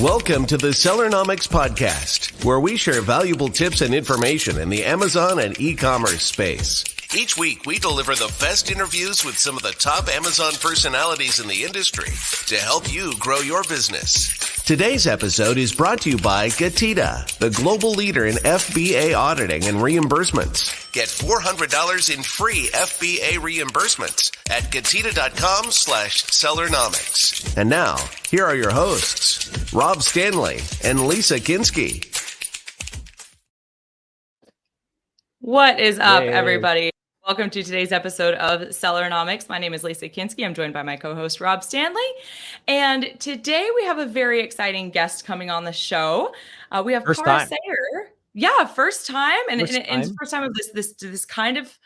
Welcome to the Sellernomics podcast, where we share valuable tips and information in the Amazon and e-commerce space. Each week, we deliver the best interviews with some of the top Amazon personalities in the industry to help you grow your business. Today's episode is brought to you by Getita, the global leader in FBA auditing and reimbursements. Get $400 in free FBA reimbursements at Getita.com/Sellernomics. And now, here are your hosts, Rob Stanley and Lisa Kinski. What is up, everybody? Welcome to today's episode of Sellernomics. My name is Lisa Kinski. I'm joined by my co-host, Rob Stanley. And today we have a very exciting guest coming on the show. We have Cara Sayer. Yeah, first time. And it's the first time of this kind of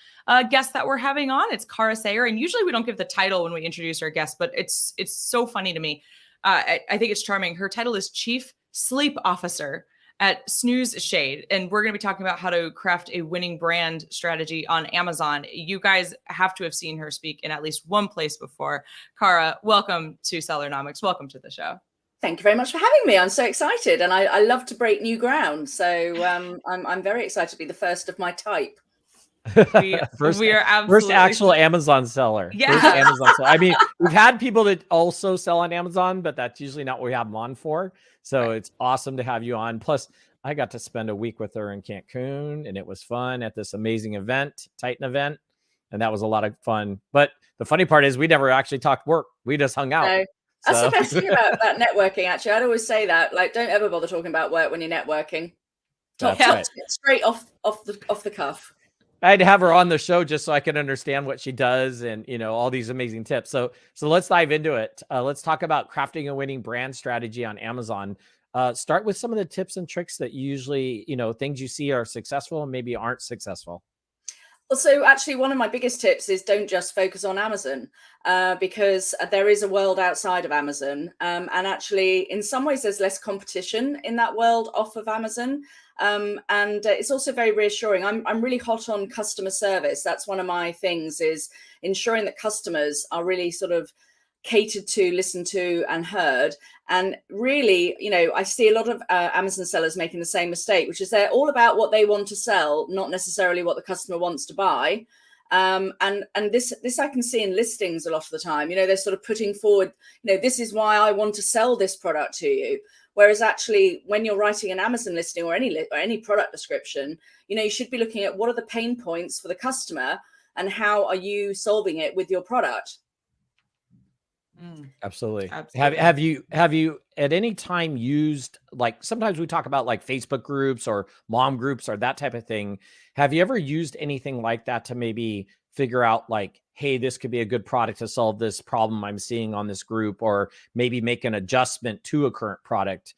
guest that we're having on. It's Cara Sayer. And usually we don't give the title when we introduce our guest, but it's so funny to me. I think it's charming. Her title is Chief Sleep Officer at Snooze Shade. And we're going to be talking about how to craft a winning brand strategy on Amazon. You guys have to have seen her speak in at least one place before. Cara, welcome to Sellernomics. Welcome to the show. Thank you very much for having me. I'm so excited, and I love to break new ground. So I'm very excited to be the first of my type. We are absolutely first actual Amazon seller. Yeah. First Amazon seller. I mean, we've had people that also sell on Amazon, but that's usually not what we have them on for. So It's awesome to have you on. Plus, I got to spend a week with her in Cancun, and it was fun at this amazing event, Titan event. And that was a lot of fun. But the funny part is we never actually talked work. We just hung out. No. That's the best thing about networking, actually. I'd always say that, like, don't ever bother talking about work when you're networking. Straight off the cuff. I had to have her on the show just so I could understand what she does and, all these amazing tips. So let's dive into it. Let's talk about crafting a winning brand strategy on Amazon. Start with some of the tips and tricks that usually, things you see are successful and maybe aren't successful. Well, so actually one of my biggest tips is don't just focus on Amazon because there is a world outside of Amazon. And actually, in some ways, there's less competition in that world off of Amazon. And it's also very reassuring. I'm really hot on customer service. That's one of my things, is ensuring that customers are really sort of catered to, listened to, and heard. And really, I see a lot of Amazon sellers making the same mistake, which is they're all about what they want to sell, not necessarily what the customer wants to buy. And this I can see in listings a lot of the time. They're sort of putting forward, this is why I want to sell this product to you. Whereas actually, when you're writing an Amazon listing or any product description, you should be looking at what are the pain points for the customer and how are you solving it with your product. Absolutely. Have you at any time used, like, sometimes we talk about like Facebook groups or mom groups or that type of thing. Have you ever used anything like that to maybe figure out, like, hey, this could be a good product to solve this problem I'm seeing on this group, or maybe make an adjustment to a current product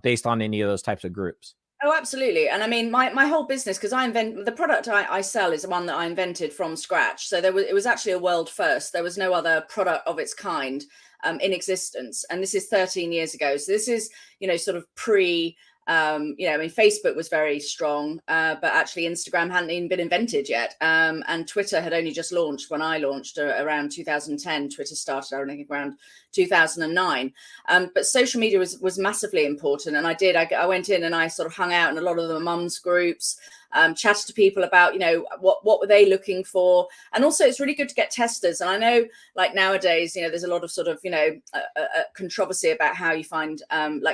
based on any of those types of groups? Oh, absolutely. And I mean, my whole business, because the product I sell is one that I invented from scratch. So it was actually a world first. There was no other product of its kind in existence. And this is 13 years ago. So this is, sort of pre, Facebook was very strong, but actually Instagram hadn't even been invented yet. And Twitter had only just launched when I launched around 2010. Twitter started, I think, around 2009. But social media was massively important. And I went in and I sort of hung out in a lot of the mums groups, chatted to people about, what were they looking for? And also it's really good to get testers. And I know, like, nowadays, there's a lot of sort of, controversy about how you find,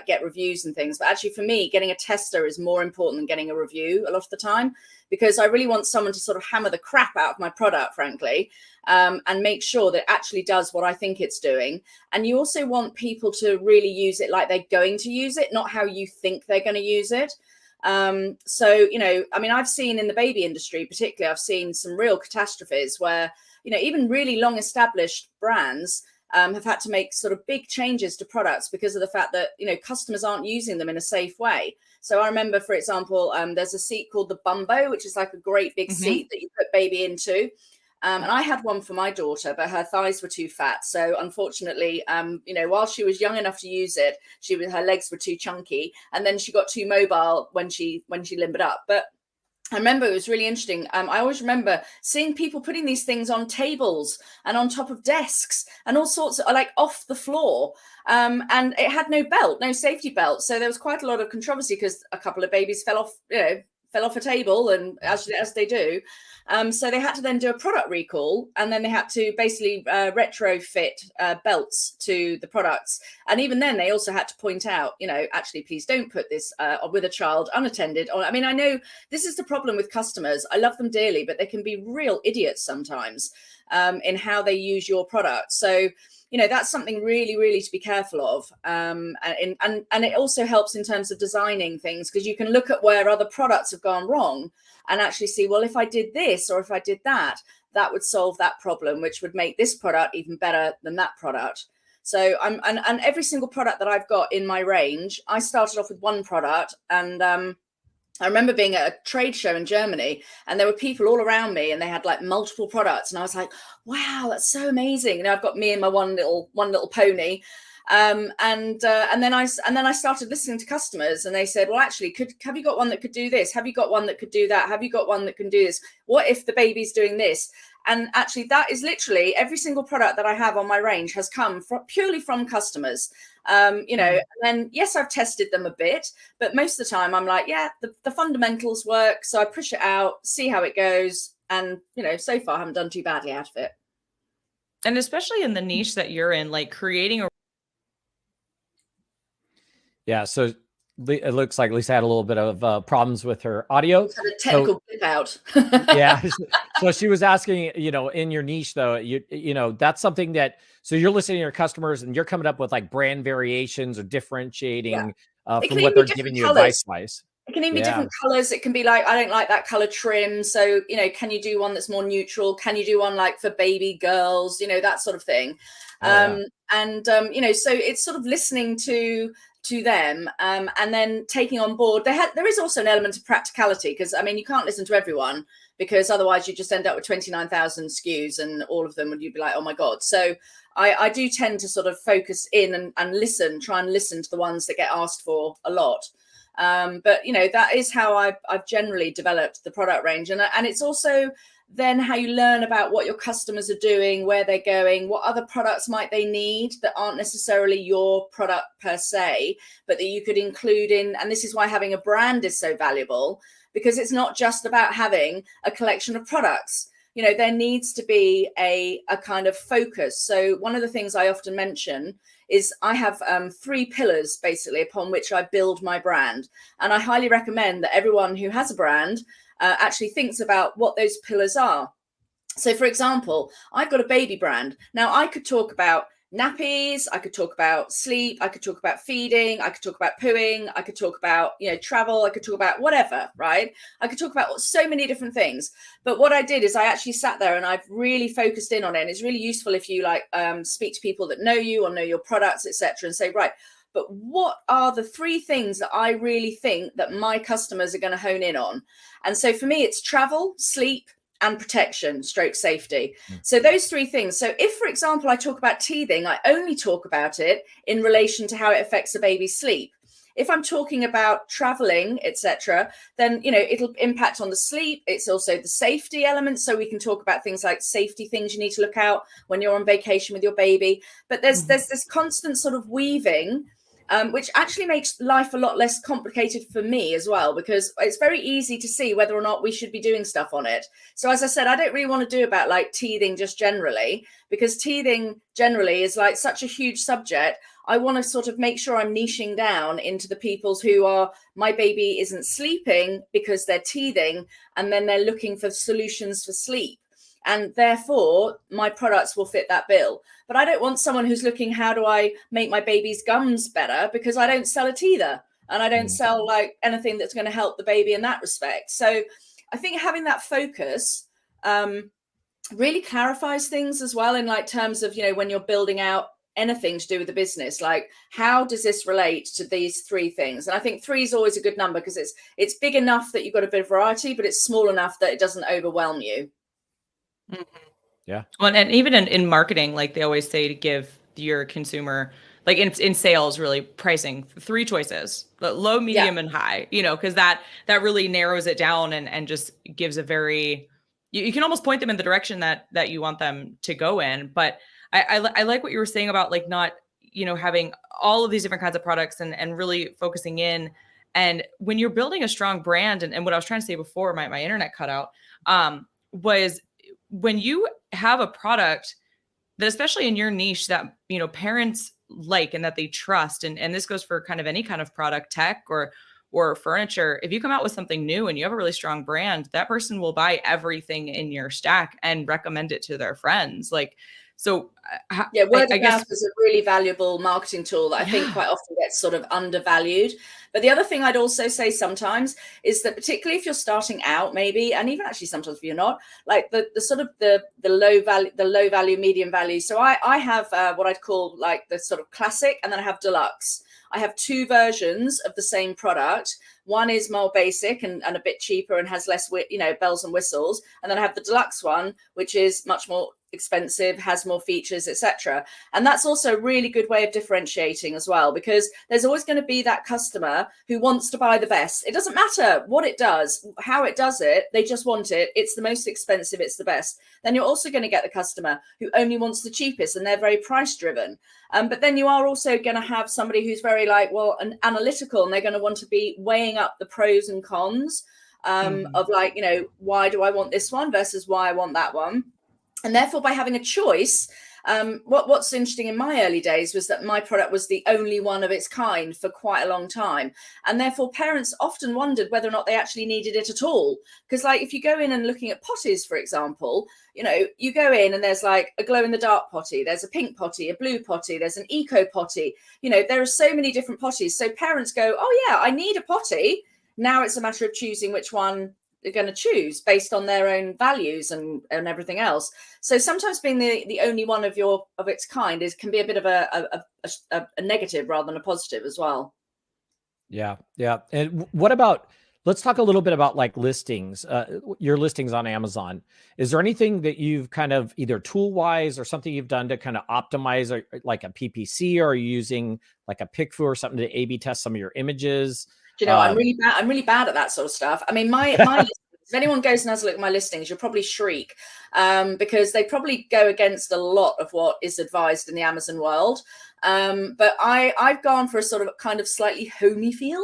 get reviews and things. But actually for me, getting a tester is more important than getting a review a lot of the time, because I really want someone to sort of hammer the crap out of my product, frankly, and make sure that it actually does what I think it's doing. And you also want people to really use it like they're going to use it, not how you think they're going to use it. I've seen in the baby industry, particularly, I've seen some real catastrophes where, even really long established brands have had to make sort of big changes to products because of the fact that, customers aren't using them in a safe way. So I remember, for example, there's a seat called the Bumbo, which is like a great big seat that you put baby into. And I had one for my daughter, but her thighs were too fat. So unfortunately, while she was young enough to use it, her legs were too chunky. And then she got too mobile when she limbered up. But I remember it was really interesting. I always remember seeing people putting these things on tables and on top of desks and all sorts of, like, off the floor. And it had no belt, no safety belt. So there was quite a lot of controversy because a couple of babies fell off a table, and as they do. So they had to then do a product recall, and then they had to basically retrofit belts to the products. And even then, they also had to point out, actually, please don't put this with a child unattended. Or, I mean, I know this is the problem with customers. I love them dearly, but they can be real idiots sometimes in how they use your product. So, that's something really, really to be careful of. And it also helps in terms of designing things, because you can look at where other products have gone wrong and actually see, well, if I did this or if I did that, that would solve that problem, which would make this product even better than that product. So and every single product that I've got in my range, I started off with one product, and I remember being at a trade show in Germany, and there were people all around me, and they had like multiple products, and I was like, wow, that's so amazing. I've got me and my one little pony. And then I started listening to customers, and they said, well, actually, have you got one that could do this? Have you got one that could do that? Have you got one that can do this? What if the baby's doing this? And actually, that is literally every single product that I have on my range has come purely from customers. And then, yes, I've tested them a bit, but most of the time I'm like, yeah, the fundamentals work. So I push it out, see how it goes. And, so far I haven't done too badly out of it. And especially in the niche that you're in, like creating a. Yeah. So it looks like Lisa had a little bit of problems with her audio. Had a technical blip out. Yeah. So she was asking, in your niche though, that's something that, so you're listening to your customers and you're coming up with like brand variations or differentiating from what they're giving you advice-wise. It can even be different colors. It can be like, I don't like that color trim. So, can you do one that's more neutral? Can you do one like for baby girls, that sort of thing. So it's sort of listening to them and then taking on board. There is also an element of practicality, because, you can't listen to everyone, because otherwise you just end up with 29,000 SKUs and all of them, and you'd be like, oh my God. So I do tend to sort of focus in and try and listen to the ones that get asked for a lot. But that is how I've generally developed the product range. And it's also then how you learn about what your customers are doing, where they're going, what other products might they need that aren't necessarily your product per se, but that you could include in. And this is why having a brand is so valuable, because it's not just about having a collection of products. There needs to be a kind of focus. So one of the things I often mention is I have 3 pillars basically upon which I build my brand. And I highly recommend that everyone who has a brand actually thinks about what those pillars are. So for example, I've got a baby brand. Now I could talk about nappies, I could talk about sleep, I could talk about feeding, I could talk about pooing, I could talk about, travel, I could talk about whatever, right? I could talk about so many different things. But what I did is I actually sat there and I've really focused in on it. And it's really useful if you speak to people that know you or know your products, etc., and say, right, but what are the 3 things that I really think that my customers are going to hone in on? And so for me, it's travel, sleep, and protection, stroke safety. So those 3 things. So if, for example, I talk about teething, I only talk about it in relation to how it affects a baby's sleep. If I'm talking about traveling, etc., then, it'll impact on the sleep. It's also the safety element. So we can talk about things like safety things you need to look out when you're on vacation with your baby. But there's this constant sort of weaving, which actually makes life a lot less complicated for me as well, because it's very easy to see whether or not we should be doing stuff on it. So as I said, I don't really want to do about like teething just generally, because teething generally is like such a huge subject. I want to sort of make sure I'm niching down into the peoples who are, my baby isn't sleeping because they're teething, and then they're looking for solutions for sleep. And therefore, my products will fit that bill. But I don't want someone who's looking, how do I make my baby's gums better? Because I don't sell it either. And I don't sell like anything that's going to help the baby in that respect. So I think having that focus really clarifies things as well, in like terms of, when you're building out anything to do with the business, like how does this relate to these 3 things? And I think 3 is always a good number, because it's big enough that you've got a bit of variety, but it's small enough that it doesn't overwhelm you. Yeah. Well, and even in marketing, like they always say, to give your consumer like in sales, really pricing 3 choices, low, medium, and high, because that really narrows it down and just gives a very, you can almost point them in the direction that you want them to go in. But I like what you were saying about like not, having all of these different kinds of products and really focusing in. And when you're building a strong brand, and what I was trying to say before my internet cut out, was when you have a product that, especially in your niche, that, parents like and that they trust, and this goes for kind of any kind of product, tech or furniture. If you come out with something new and you have a really strong brand, that person will buy everything in your stack and recommend it to their friends. Like, so yeah, word of mouth is a really valuable marketing tool that I think quite often gets sort of undervalued. But the other thing I'd also say sometimes is that, particularly if you're starting out, maybe, and even actually sometimes if you're not, like the sort of the low value, medium value. So I have what I'd call like the sort of classic, and then I have deluxe. I have 2 versions of the same product. One is more basic and a bit cheaper and has less, bells and whistles. And then I have the deluxe one, which is much more expensive, has more features, etc. And that's also a really good way of differentiating as well, because there's always going to be that customer who wants to buy the best. It doesn't matter what it does, how it does it, they just want it. It's the most expensive, it's the best. Then you're also going to get the customer who only wants the cheapest, and they're very price driven. But then you are also going to have somebody who's very analytical, and they're going to want to be weighing up the pros and cons of like, why do I want this one versus why I want that one? And therefore, by having a choice, what's interesting in my early days was that my product was the only one of its kind for quite a long time. And therefore, parents often wondered whether or not they actually needed it at all. Because like if you go in and looking at potties, for example, you go in and there's like a glow in the dark potty, there's a pink potty, a blue potty, there's an eco potty. There are so many different potties. So parents go, oh yeah, I need a potty. Now it's a matter of choosing which one they're going to choose based on their own values and everything else. So sometimes being the only one of its kind can be a bit of a negative rather than a positive as well. Yeah. And what about, let's talk a little bit about like listings, your listings on Amazon. Is there anything that you've kind of either tool wise or something you've done to kind of optimize like a PPC, or are you using like a PickFu or something to A/B test some of your images? I'm really bad at that sort of stuff. I mean, my listings, if anyone goes and has a look at my listings, you'll probably shriek because they probably go against a lot of what is advised in the Amazon world. But I've gone for a sort of kind of slightly homey feel.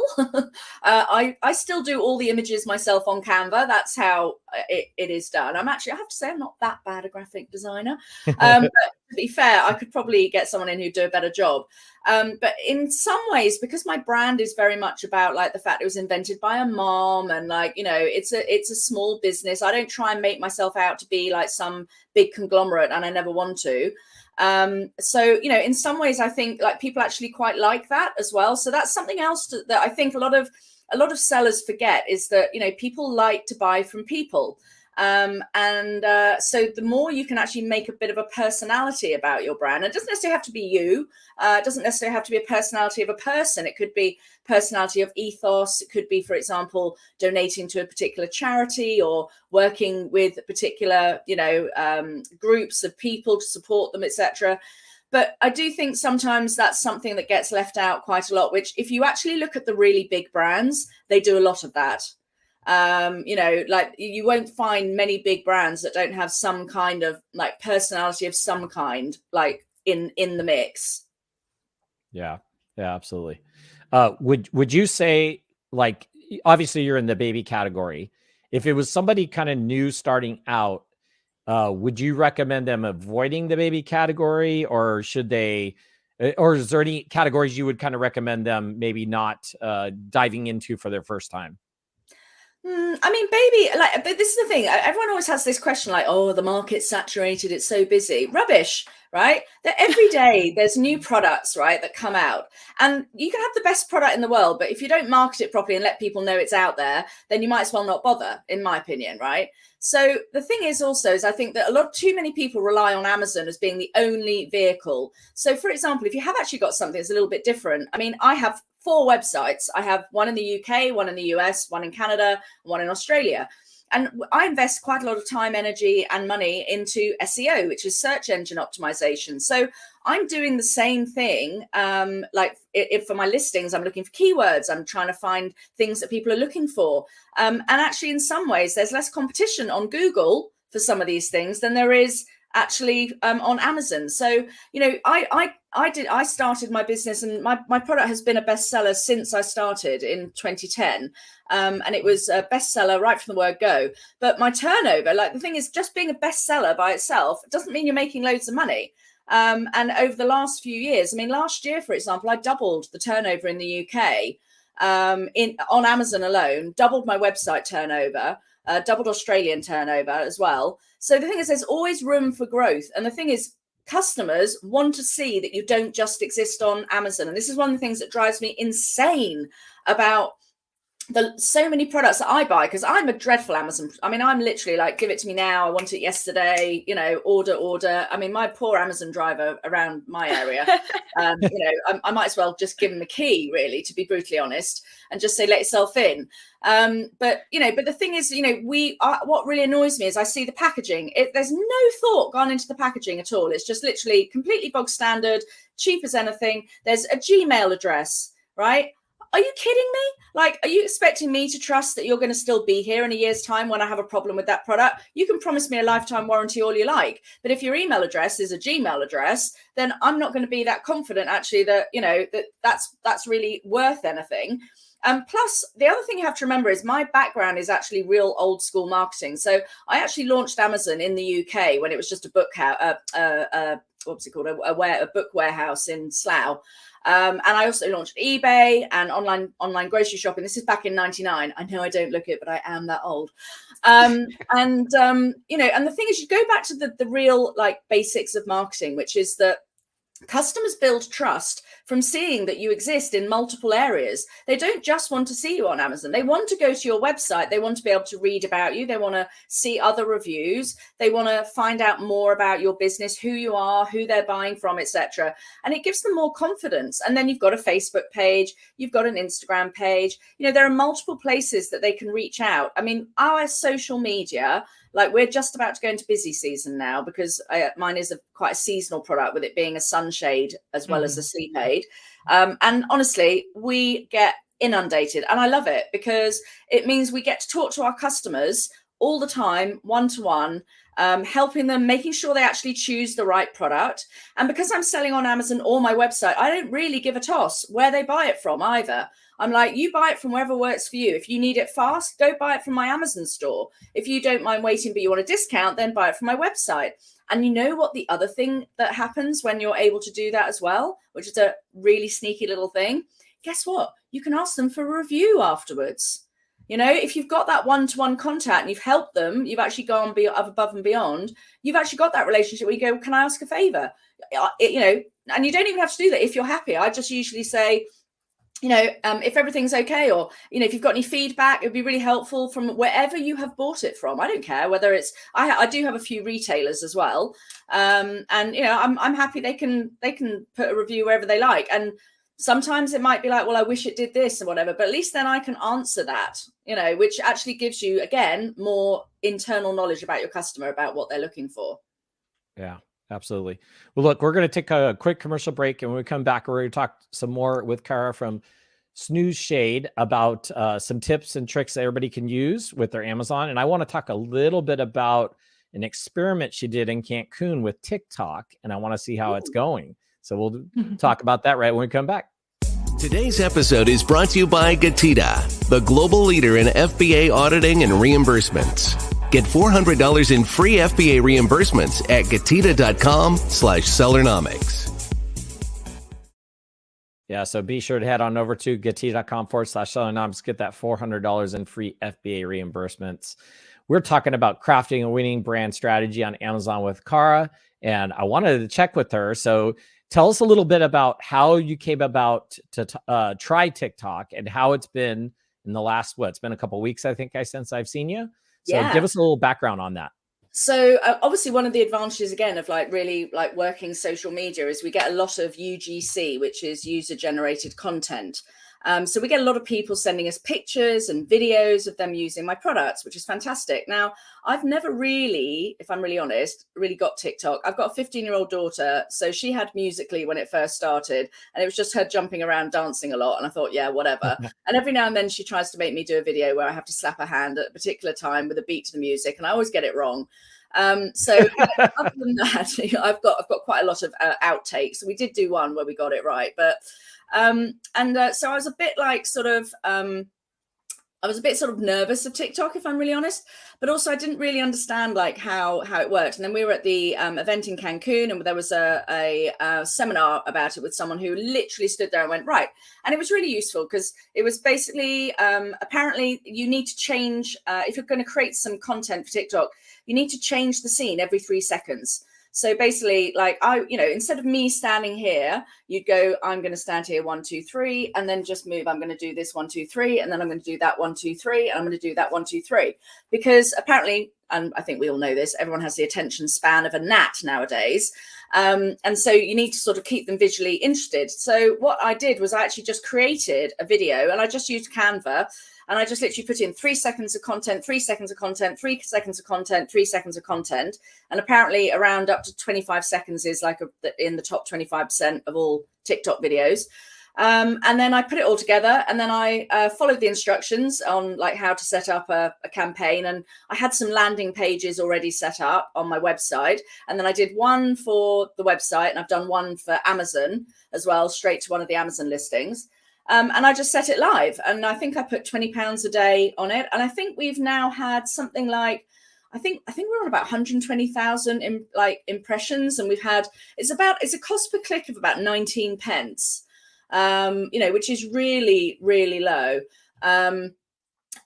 I still do all the images myself on Canva. That's how it is done. I have to say, I'm not that bad a graphic designer. But to be fair, I could probably get someone in who'd do a better job. But in some ways, because my brand is very much about like the fact it was invented by a mom, and like, it's a small business. I don't try and make myself out to be like some big conglomerate, and I never want to. So, in some ways, I think like people actually quite like that as well. So that's something else that I think a lot of sellers forget, is that, people like to buy from people. So the more you can actually make a bit of a personality about your brand, it doesn't necessarily have to be you. It doesn't necessarily have to be a personality of a person. It could be personality of ethos. It could be, for example, donating to a particular charity or working with particular, groups of people to support them, etc. But I do think sometimes that's something that gets left out quite a lot, which if you actually look at the really big brands, they do a lot of that. Like you won't find many big brands that don't have some kind of like personality of some kind, like in the mix. Yeah, absolutely. Would you say, like, obviously you're in the baby category. If it was somebody kind of new starting out, would you recommend them avoiding the baby category, or should they, or is there any categories you would kind of recommend them maybe not diving into for their first time? I mean, baby, like, but this is the thing. Everyone always has this question like, oh, the market's saturated, it's so busy. Rubbish, right? That every day there's new products, right, that come out. And you can have the best product in the world, but if you don't market it properly and let people know it's out there, then you might as well not bother, in my opinion, right? So the thing is also, I think that too many people rely on Amazon as being the only vehicle. So for example, if you have actually got something that's a little bit different, I mean, I have 4 websites. I have one in the UK, one in the US, one in Canada, one in Australia. I invest quite a lot of time, energy, and money into SEO, which is search engine optimization. So I'm doing the same thing. Like if for my listings, I'm looking for keywords. I'm trying to find things that people are looking for. And actually, in some ways, there's less competition on Google for some of these things than there is actually on Amazon. So, I started my business, and my product has been a bestseller since I started in 2010. And it was a bestseller right from the word go. But my turnover, like the thing is, just being a bestseller by itself doesn't mean you're making loads of money. And over the last few years, I mean, last year, for example, I doubled the turnover in the UK on Amazon alone, doubled my website turnover, doubled Australian turnover as well. So the thing is, there's always room for growth. And the thing is, customers want to see that you don't just exist on Amazon. And this is one of the things that drives me insane about so many products that I buy, because I'm a dreadful Amazon. I mean, I'm literally like, give it to me now. I want it yesterday, order. I mean, my poor Amazon driver around my area, I might as well just give him the key, really, to be brutally honest, and just say, let yourself in. But the thing is, what really annoys me is I see the packaging. There's no thought gone into the packaging at all. It's just literally completely bog standard, cheap as anything. There's a Gmail address, right? Are you kidding me? Like, are you expecting me to trust that you're going to still be here in a year's time when I have a problem with that product? You can promise me a lifetime warranty all you like, but if your email address is a Gmail address, then I'm not going to be that confident actually that, that's really worth anything. Plus, the other thing you have to remember is my background is actually real old school marketing. So I actually launched Amazon in the UK when it was just a book house, what's it called? A book warehouse in Slough. And I also launched eBay and online grocery shopping. This is back in 99. I know I don't look it, but I am that old. And the thing is, you go back to the real like basics of marketing, which is that customers build trust from seeing that you exist in multiple areas. They don't just want to see you on Amazon. They want to go to your website. They want to be able to read about you. They want to see other reviews. They want to find out more about your business, who you are, who they're buying from, etc. And it gives them more confidence. And then you've got a Facebook page. You've got an Instagram page. There are multiple places that they can reach out. I mean, our social media, like we're just about to go into busy season now because mine is quite a seasonal product, with it being a sunshade as well as a sleep aid. And honestly, we get inundated, and I love it because it means we get to talk to our customers all the time, one-to-one, helping them, making sure they actually choose the right product. And because I'm selling on Amazon or my website, I don't really give a toss where they buy it from either. I'm like, you buy it from wherever works for you. If you need it fast, go buy it from my Amazon store. If you don't mind waiting, but you want a discount, then buy it from my website. And you know what the other thing that happens when you're able to do that as well, which is a really sneaky little thing? Guess what? You can ask them for a review afterwards. If you've got that one-to-one contact and you've helped them, you've actually gone above and beyond, you've actually got that relationship where you go, can I ask a favor? And you don't even have to do that if you're happy. I just usually say, if everything's okay, or, if you've got any feedback, it'd be really helpful from wherever you have bought it from. I don't care whether it's, I do have a few retailers as well. And, I'm happy they can put a review wherever they like. And sometimes it might be like, well, I wish it did this or whatever, but at least then I can answer that, which actually gives you, again, more internal knowledge about your customer, about what they're looking for. Yeah. Absolutely. Well, look, we're going to take a quick commercial break, and when we come back, we're going to talk some more with Cara from Snooze Shade about some tips and tricks that everybody can use with their Amazon. And I want to talk a little bit about an experiment she did in Cancun with TikTok, and I want to see how it's going. So we'll talk about that right when we come back. Today's episode is brought to you by Getida, the global leader in FBA auditing and reimbursements. Get $400 in free FBA reimbursements at Getida.com/Sellernomics. Yeah, so be sure to head on over to Getida.com/Sellernomics. Get that $400 in free FBA reimbursements. We're talking about crafting a winning brand strategy on Amazon with Cara, and I wanted to check with her. So tell us a little bit about how you came about to try TikTok and how it's been in the last, it's been a couple of weeks, I think, since I've seen you. So give us a little background on that. So obviously one of the advantages, again, of really working social media is we get a lot of UGC, which is user generated content. So we get a lot of people sending us pictures and videos of them using my products, which is fantastic. Now, I've never really, if I'm really honest, really got TikTok. I've got a 15-year-old daughter, so she had Musical.ly when it first started, and it was just her jumping around dancing a lot. And I thought, yeah, whatever. And every now and then she tries to make me do a video where I have to slap her hand at a particular time with a beat to the music, and I always get it wrong. So other than that, I've got quite a lot of outtakes. We did do one where we got it right, but so I was a bit like I was a bit sort of nervous of TikTok, if I'm really honest, but also I didn't really understand like how it worked. And then we were at the event in Cancun, and there was a seminar about it with someone who literally stood there and went, right. And it was really useful because it was basically, apparently you need to change, if you're going to create some content for TikTok, you need to change the scene every 3 seconds. So basically, like instead of me standing here, you'd go, I'm going to stand here 1, 2, 3, and then just move. I'm going to do this 1, 2, 3, and then I'm going to do that 1, 2, 3, and I'm going to do that 1, 2, 3. Because apparently, and I think we all know this, everyone has the attention span of a gnat nowadays. And so you need to sort of keep them visually interested. So what I did was I actually just created a video, and I just used Canva. And I just literally put in 3 seconds of content, 3 seconds of content, 3 seconds of content, 3 seconds of content. And apparently around up to 25 seconds is like in the top 25% of all TikTok videos. And then I put it all together, and then I followed the instructions on like how to set up a campaign. And I had some landing pages already set up on my website. And then I did one for the website, and I've done one for Amazon as well, straight to one of the Amazon listings. And I just set it live, and I think I put £20 a day on it. And I think we've now had something like, I think we're on about 120,000 impressions, and we've had, it's a cost per click of about 19 pence, which is really, really low. And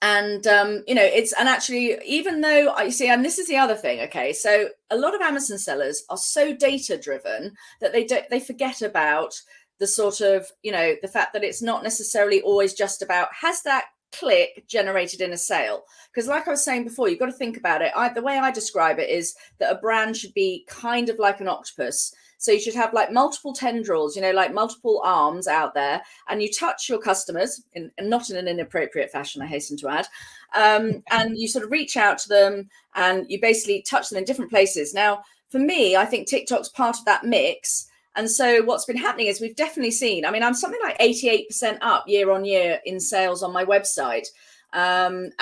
actually, even though you see, and this is the other thing. Okay. So a lot of Amazon sellers are so data driven that they forget about the sort of, the fact that it's not necessarily always just about, has that click generated in a sale? Because like I was saying before, you've got to think about it. The way I describe it is that a brand should be kind of like an octopus. So you should have like multiple tendrils, like multiple arms out there, and you touch your customers and not in an inappropriate fashion, I hasten to add. And you sort of reach out to them, and you basically touch them in different places. Now, for me, I think TikTok's part of that mix. And so what's been happening is we've definitely seen, I'm something like 88% up year on year in sales on my website. And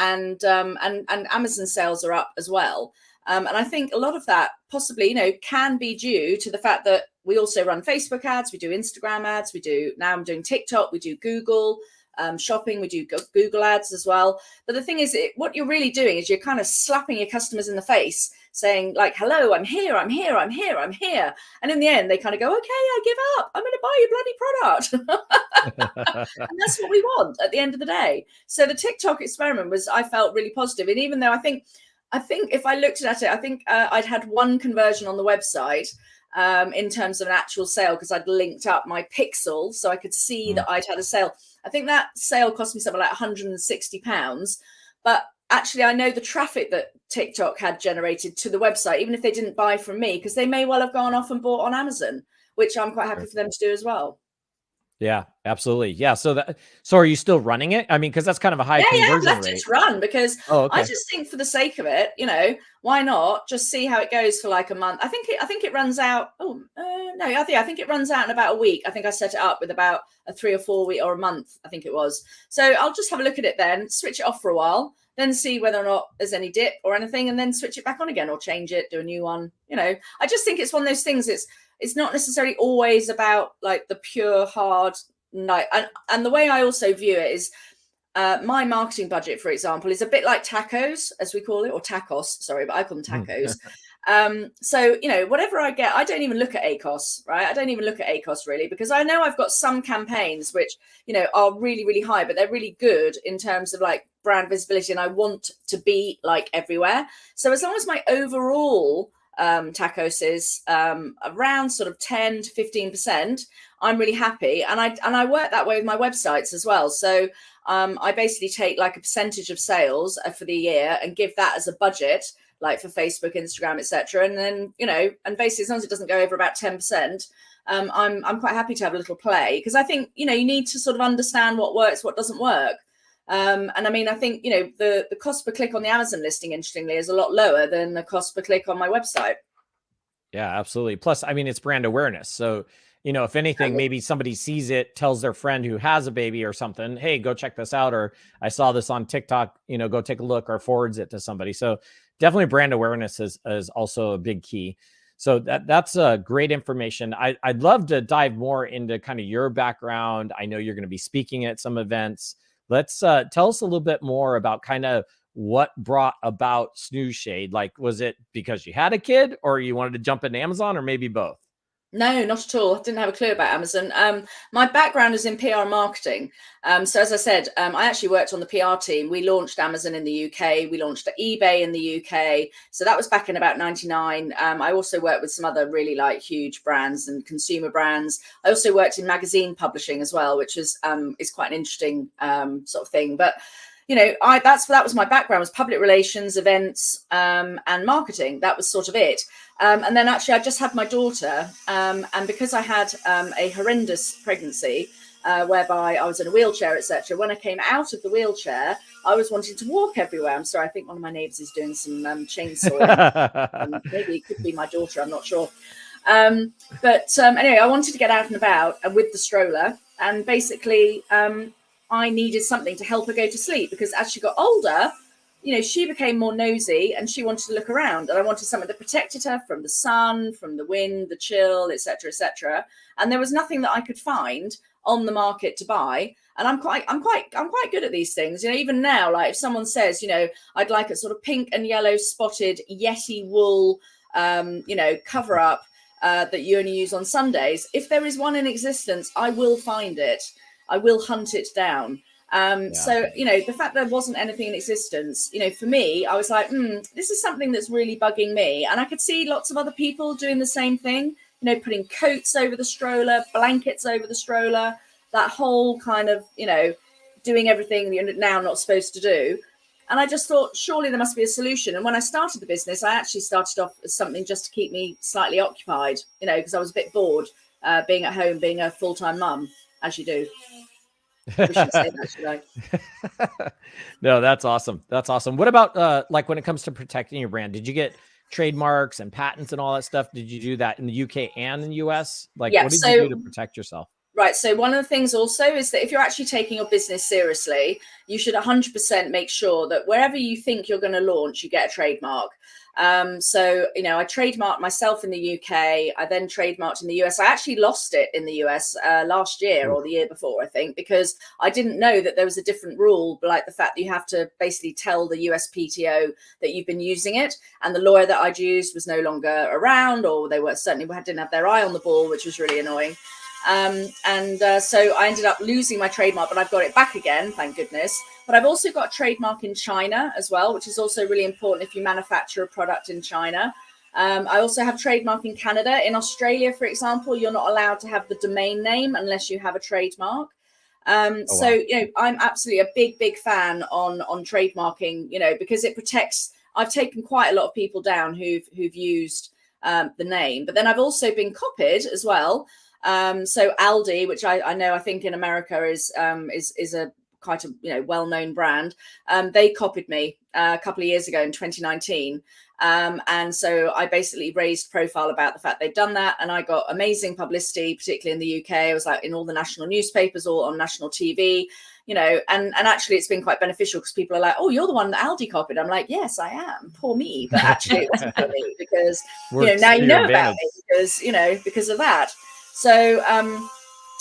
Amazon sales are up as well. And I think a lot of that possibly, can be due to the fact that we also run Facebook ads, we do Instagram ads, now I'm doing TikTok, we do Google shopping, we do Google ads as well. But the thing is, what you're really doing is you're kind of slapping your customers in the face, saying like, hello, I'm here, I'm here, I'm here, I'm here. And in the end, they kind of go, okay, I give up. I'm going to buy your bloody product. And that's what we want at the end of the day. So the TikTok experiment I felt really positive. And even though I think if I looked at it, I think I'd had one conversion on the website in terms of an actual sale, because I'd linked up my pixel so I could see that I'd had a sale. I think that sale cost me something like £160. But actually, I know the traffic that TikTok had generated to the website, even if they didn't buy from me, because they may well have gone off and bought on Amazon, which I'm quite happy for them to do as well. Yeah, absolutely. Yeah. So are you still running it? Because that's kind of a high conversion rate. Yeah, I've left it to run because okay. I just think for the sake of it, why not just see how it goes for like a month? I think it runs out. I think it runs out in about a week. I think I set it up with about a 3 or 4 week or a month, I think it was. So I'll just have a look at it then, switch it off for a while, then see whether or not there's any dip or anything, and then switch it back on again or change it, do a new one. I just think it's one of those things. It's not necessarily always about like the pure hard night. And the way I also view it is my marketing budget, for example, is a bit like tacos, as we call it, or tacos, sorry, but I call them tacos. So, whatever I get, I don't even look at ACOS, right? I don't even look at ACOS really, because I know I've got some campaigns which, are really, really high, but they're really good in terms of like brand visibility. And I want to be like everywhere. So as long as my overall tacos is around sort of 10 to 15%, I'm really happy. And I work that way with my websites as well. So I basically take like a percentage of sales for the year and give that as a budget, like for Facebook, Instagram, etc. And then, and basically as long as it doesn't go over about 10%, I'm quite happy to have a little play, because I think, you need to sort of understand what works, what doesn't work. And I mean, I think, the cost per click on the Amazon listing, interestingly, is a lot lower than the cost per click on my website. Yeah, absolutely. Plus, I mean, it's brand awareness. So, if anything, maybe somebody sees it, tells their friend who has a baby or something, hey, go check this out. Or I saw this on TikTok, go take a look, or forwards it to somebody. So definitely brand awareness is also a big key. So that's great information. I'd love to dive more into kind of your background. I know you're going to be speaking at some events. Let's tell us a little bit more about kind of what brought about Snooze Shade. Like, was it because you had a kid, or you wanted to jump into Amazon, or maybe both? No, not at all. I didn't have a clue about Amazon. My background is in PR marketing. So as I said, I actually worked on the PR team. We launched Amazon in the UK. We launched eBay in the UK. So that was back in about 99. I also worked with some other really huge brands and consumer brands. I also worked in magazine publishing as well, which is quite an interesting sort of thing. But that was my background, was public relations, events, and marketing. That was sort of it. And then actually I just had my daughter, and because I had a horrendous pregnancy, whereby I was in a wheelchair, etc. When I came out of the wheelchair, I was wanting to walk everywhere. I'm sorry, I think one of my neighbours is doing some chainsawing. Maybe it could be my daughter, I'm not sure. But anyway, I wanted to get out and about with the stroller, and basically I needed something to help her go to sleep, because as she got older, she became more nosy and she wanted to look around, and I wanted something that protected her from the sun, from the wind, the chill, etc., etc. And there was nothing that I could find on the market to buy. And I'm quite good at these things. Even now, like if someone says, I'd like a sort of pink and yellow spotted Yeti wool, cover up that you only use on Sundays, if there is one in existence, I will find it. I will hunt it down. So, the fact there wasn't anything in existence, for me, I was like, this is something that's really bugging me. And I could see lots of other people doing the same thing, putting coats over the stroller, blankets over the stroller, that whole kind of, doing everything you're now not supposed to do. And I just thought, surely there must be a solution. And when I started the business, I actually started off as something just to keep me slightly occupied, because I was a bit bored being at home, being a full-time mum, as you do. We should say that, should I? No, that's awesome. That's awesome. What about like when it comes to protecting your brand? Did you get trademarks and patents and all that stuff? Did you do that in the UK and in the US? Like, what did you do to protect yourself? Right. So one of the things also is that if you're actually taking your business seriously, you should 100% make sure that wherever you think you're going to launch, you get a trademark. So, I trademarked myself in the UK. I then trademarked in the US. I actually lost it in the US last year or the year before, I think, because I didn't know that there was a different rule, like the fact that you have to basically tell the USPTO that you've been using it. And the lawyer that I'd used was no longer around, or they were certainly didn't have their eye on the ball, which was really annoying. So I ended up losing my trademark, but I've got it back again, thank goodness. But I've also got a trademark in China as well, which is also really important if you manufacture a product in China. I also have trademark in Canada. In Australia, for example, you're not allowed to have the domain name unless you have a trademark. So I'm absolutely a big fan on trademarking, because it protects. I've taken quite a lot of people down who've used the name, but then I've also been copied as well. So Aldi, which I think in America is a quite a well-known brand. They copied me a couple of years ago in 2019. And so I basically raised profile about the fact they'd done that, and I got amazing publicity, particularly in the UK. I was like in all the national newspapers, all on national TV, and actually it's been quite beneficial, because people are like, oh, you're the one that Aldi copied. I'm like, yes, I am. Poor me. But actually it wasn't for me, because now you know about it because of that. So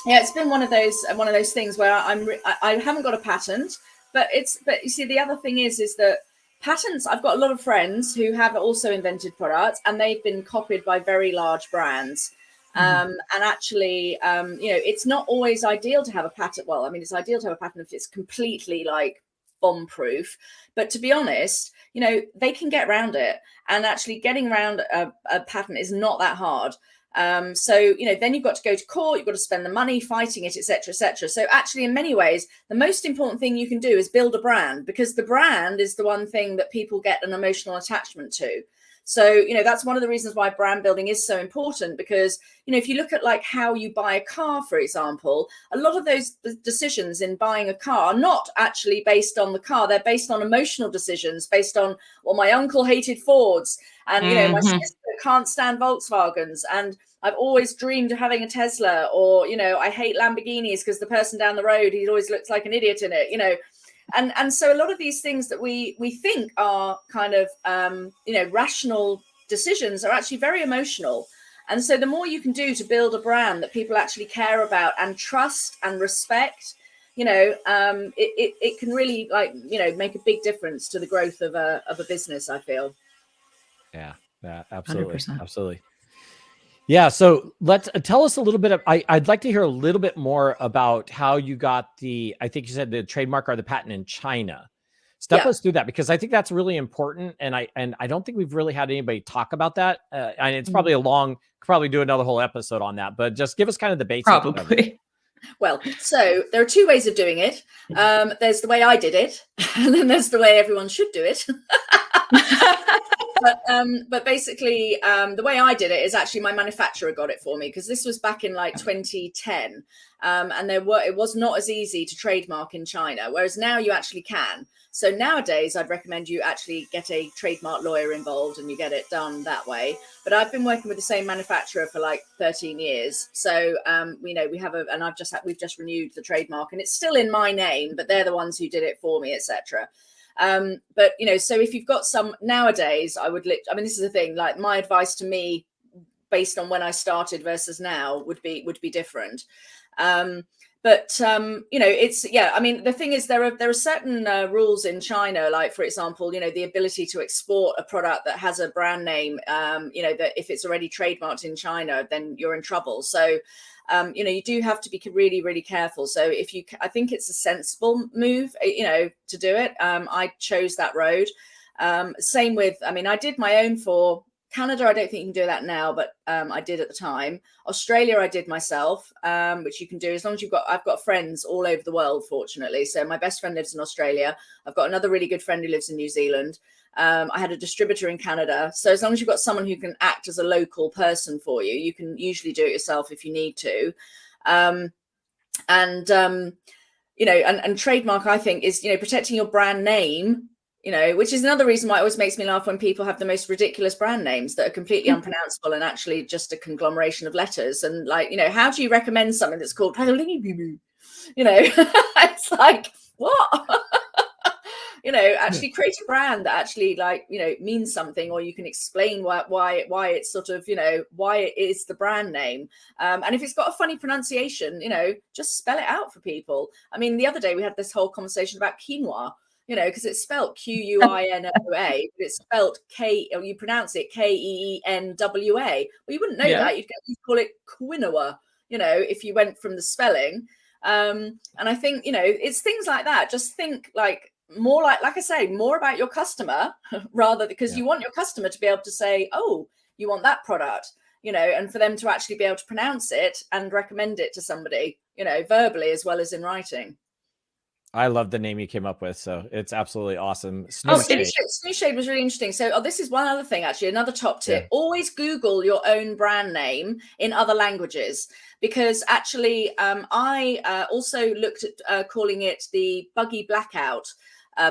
it's been one of those things where I haven't got a patent, but you see, the other thing is that patents, I've got a lot of friends who have also invented products, and they've been copied by very large brands. And actually, it's not always ideal to have a patent. Well, I mean, it's ideal to have a patent if it's completely like bomb proof. But to be honest, they can get around it, and actually getting around a patent is not that hard. So then you've got to go to court, you've got to spend the money fighting it, etc., etc. So actually, in many ways, the most important thing you can do is build a brand, because the brand is the one thing that people get an emotional attachment to. So, that's one of the reasons why brand building is so important, because, if you look at like how you buy a car, for example, a lot of those decisions in buying a car are not actually based on the car. They're based on emotional decisions, based on, well, my uncle hated Fords, and, my sister can't stand Volkswagens, and I've always dreamed of having a Tesla, or, I hate Lamborghinis because the person down the road, he always looks like an idiot in it, And so a lot of these things that we think are kind of, rational decisions are actually very emotional. And so the more you can do to build a brand that people actually care about and trust and respect, it can really make a big difference to the growth of a business, I feel. Yeah, absolutely. 100%. Absolutely. Yeah. So let's tell us a little bit of, I'd like to hear a little bit more about how you got I think you said the trademark or the patent in China. Step us through that, because I think that's really important. And I don't think we've really had anybody talk about that. And it's probably probably do another whole episode on that, but just give us kind of the basics. Probably. Well, so there are two ways of doing it. There's the way I did it, and then there's the way everyone should do it. But basically, the way I did it is actually my manufacturer got it for me, because this was back in like 2010. And it was not as easy to trademark in China, whereas now you actually can. So nowadays, I'd recommend you actually get a trademark lawyer involved and you get it done that way. But I've been working with the same manufacturer for like 13 years. So, we have and we've just renewed the trademark, and it's still in my name, but they're the ones who did it for me, etc. But, so if you've got some nowadays, this is the thing, like my advice to me based on when I started versus now would be different. The thing is, there are certain rules in China, like, for example, the ability to export a product that has a brand name, that if it's already trademarked in China, then you're in trouble. So, you do have to be really, really careful. So I think it's a sensible move, to do it. I chose that road. Same with, I did my own for Canada. I don't think you can do that now, but I did at the time. Australia, I did myself, which you can do as long as I've got friends all over the world, fortunately. So my best friend lives in Australia. I've got another really good friend who lives in New Zealand. I had a distributor in Canada. So as long as you've got someone who can act as a local person for you, you can usually do it yourself if you need to. And trademark, I think, is, protecting your brand name, which is another reason why it always makes me laugh when people have the most ridiculous brand names that are completely unpronounceable and actually just a conglomeration of letters. And like, how do you recommend something that's called, it's like, what? Actually create a brand that actually means something, or you can explain why it's sort of, why it is the brand name. And if it's got a funny pronunciation, just spell it out for people. The other day we had this whole conversation about quinoa, because it's spelled Quinoa, but it's spelled you pronounce it Keenwa. Well, you wouldn't know that. You'd call it quinoa, if you went from the spelling. And I think, it's things like that. Just think more like I say, more about your customer rather, because you want your customer to be able to say, oh, you want that product, and for them to actually be able to pronounce it and recommend it to somebody, verbally as well as in writing. I love the name you came up with. So it's absolutely awesome. Snooze Shade was really interesting. So this is one other thing, actually, another top tip. Always Google your own brand name in other languages, because actually I also looked at calling it the buggy blackout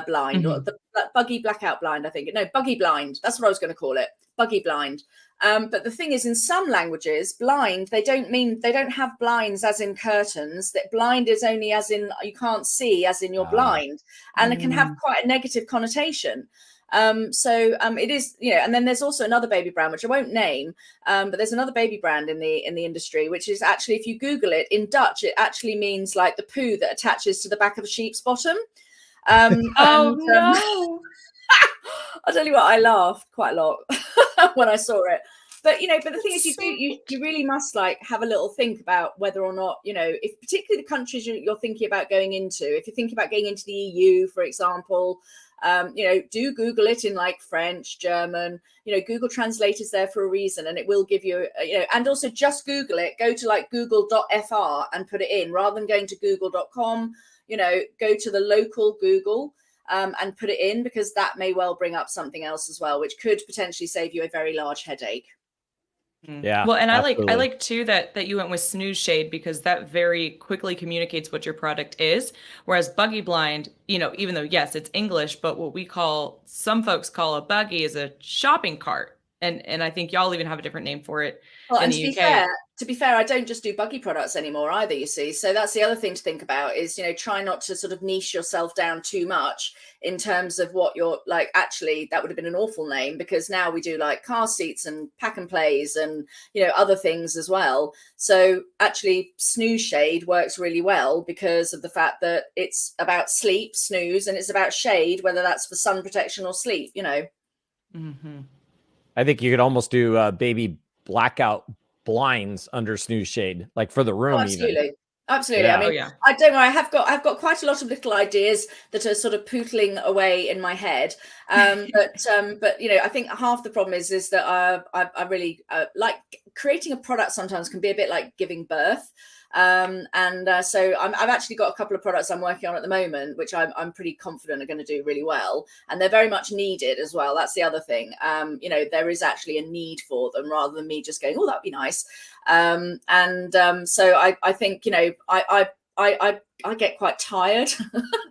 blind, or the buggy blackout blind, I think. No, buggy blind. That's what I was going to call it. Buggy blind. But the thing is, in some languages, blind, they don't have blinds as in curtains. That blind is only as in you can't see, as in you're blind, and it can have quite a negative connotation. It is, and then there's also another baby brand, which I won't name, but there's another baby brand in the industry, which is actually, if you Google it in Dutch, it actually means like the poo that attaches to the back of a sheep's bottom. No. I'll tell you what, I laughed quite a lot when I saw it. But but the thing is, you really must have a little think about whether or not, if particularly the countries you're thinking about going into, if you're thinking about getting into the EU, for example, do Google it in French, German. Google Translate is there for a reason, and it will give you, and also just Google it. Go to google.fr and put it in rather than going to google.com. Go to the local Google. and put it in, because that may well bring up something else as well, which could potentially save you a very large headache. Yeah. Well, and absolutely. I like too that you went with Snooze Shade, because that very quickly communicates what your product is. Whereas Buggy Blind, even though yes, it's English, but what some folks call a buggy is a shopping cart. And I think y'all even have a different name for it in the UK. To be fair, I don't just do buggy products anymore either, you see. So that's the other thing to think about is, try not to sort of niche yourself down too much in terms of what you're like. Actually, that would have been an awful name, because now we do like car seats and pack and plays and, other things as well. So actually Snooze Shade works really well because of the fact that it's about sleep, snooze, and it's about shade, whether that's for sun protection or sleep, Mm-hmm. I think you could almost do baby blackout blinds under Snooze Shade, like for the room. Absolutely. Absolutely. Yeah. I mean, I don't know. I've got quite a lot of little ideas that are sort of pootling away in my head. But I think half the problem is that I really like creating a product. Sometimes can be a bit like giving birth. So I've actually got a couple of products I'm working on at the moment, which I'm pretty confident are going to do really well, and they're very much needed as well. That's the other thing. There is actually a need for them, rather than me just going, oh, that'd be nice. So I think, I get quite tired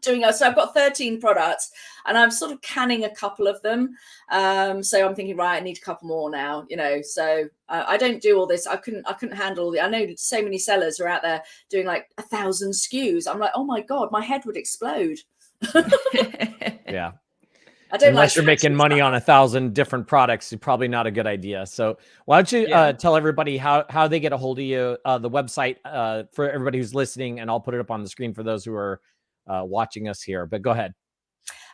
doing it. So I've got 13 products and I'm sort of canning a couple of them. So I'm thinking, right, I need a couple more now, so I don't do all this. I couldn't handle all the, I know so many sellers are out there doing like 1,000 SKUs. I'm like, oh my God, my head would explode. Yeah. I don't Unless you're making money stuff on 1,000 different products, it's probably not a good idea. So why don't you tell everybody how they get a hold of you, the website for everybody who's listening, and I'll put it up on the screen for those who are watching us here. But go ahead.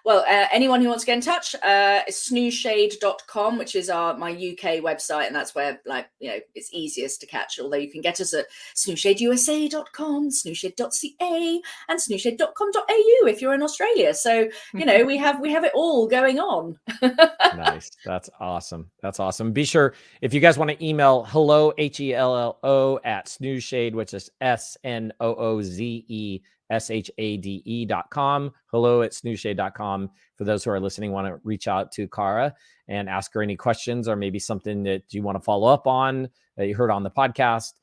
Well, anyone who wants to get in touch, snoozeshade.com, which is my UK website. And that's where, it's easiest to catch. Although you can get us at snoozeshadeusa.com, snoozeshade.ca, and snoozeshade.com.au if you're in Australia. So, we have it all going on. Nice. That's awesome. That's awesome. Be sure, if you guys want to email hello, HELLO at Snoozeshade, which is SNOOZESHADE.com. Hello at snoozeshade.com. For those who are listening, want to reach out to Cara and ask her any questions, or maybe something that you want to follow up on that you heard on the podcast.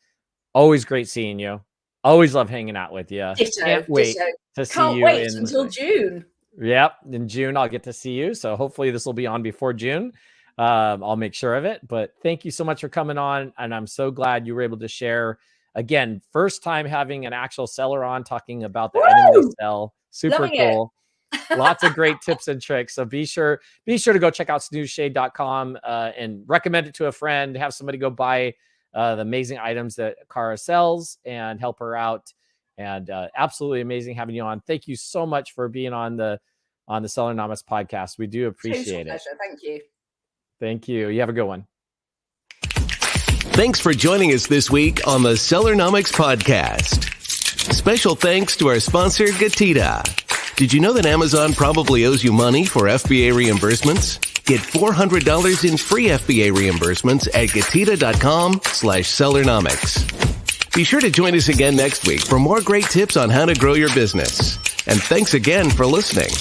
Always great seeing you. Always love hanging out with you. Can't wait to see you until June. Yep. In June, I'll get to see you. So hopefully this will be on before June. I'll make sure of it. But thank you so much for coming on. And I'm so glad you were able to share. Again, first time having an actual seller on talking about the item they sell. Super cool. Lots of great tips and tricks. So be sure to go check out snoozeshade.com and recommend it to a friend. Have somebody go buy the amazing items that Cara sells and help her out. And absolutely amazing having you on. Thank you so much for being on the Sellernomics podcast. We do appreciate it. Thank you. Thank you. You have a good one. Thanks for joining us this week on the Sellernomics podcast. Special thanks to our sponsor, Gatita. Did you know that Amazon probably owes you money for FBA reimbursements? Get $400 in free FBA reimbursements at gatita.com/Sellernomics. Be sure to join us again next week for more great tips on how to grow your business. And thanks again for listening.